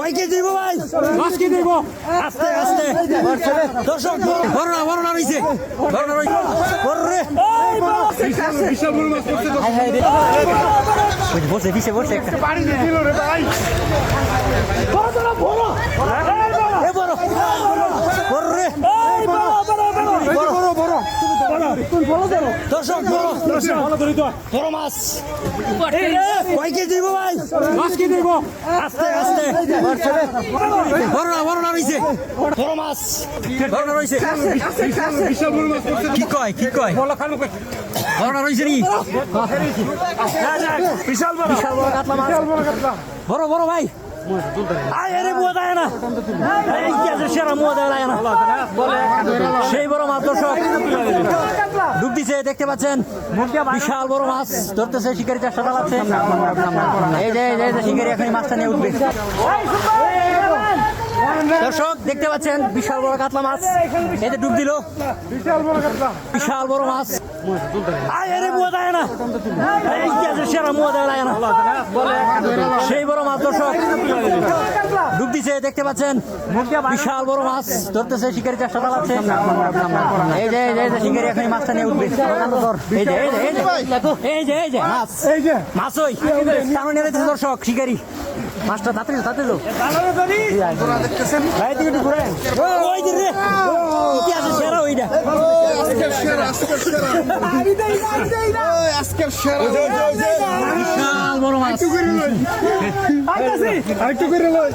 কয় কেজি দিব ভাই? 10 কেজি দিব। আস্তে আস্তে দর্শক বড় না রইছে বড় না রইছে বড় রে বিশাল বড় মাছ পড়ছে তো। ওই বসে দিছে বসে একটা পানি দিছিল রে ভাই। এ বড় বড় রে দর্শক বড় মাছ কয় কেজি দিব ভাই? 10 কেজি দিব। আস্তে আস্তে বড় না রইছে বড় মাছ বড় না রইছে বিশাল বড় মাছ পড়ছে তো। কি কয় বলা খানো কই। বড় না রইছে নি বিশাল বড়। বিশাল বড় কাতলা মাছ বিশাল বড় কাতলা। বড় ভাই আয় আরে মুয়া দেয় না এই কি আছে সেরা মুয়া দেয় না সেই বড় মাছ দর্শক ডুব দিছে দেখতে পাচ্ছেন বিশাল বড় মাছ ধরতেছে শিকারি চেষ্টা চালাচ্ছে এই যে শিকারি এখন মাছটা নিয়ে উঠবে দর্শক দেখতে পাচ্ছেন বিশাল বড় কাতলা মাছ এই যে ডুব দিল বিশাল বড় কাতলা। বিশাল বড় মাছ আয় আরে মুয়া দেয় না এই কি আছে সেরা মুয়া দেয় না সেই বড় মাছ দর্শক ডুব দিছে দেখতে পাচ্ছেন বিশাল বড় মাছ ধরতেছে শিকারি চেষ্টা চালাচ্ছে এই যে শিকারি এখন মাছটা নিয়ে উঠবে এই যে মাছ এই যে মাছ ওই টানো নিয়ে যাচ্ছে দর্শক শিকারি মাছটা তাতে লো ভাই দিকে একটু ঘুরেন ওই যে রে কি আছে সেরা ওইটা বিশাল বড় মাছ আরেকটু করে লই।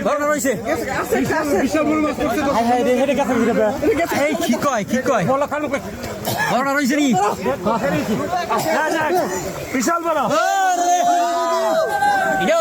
বড় রইছে বিশাল বড় মাছ পড়ছে তো। এই কি কয় বলা খানো কই। বড় রইছে নি বিশাল বড়। আরে ইডো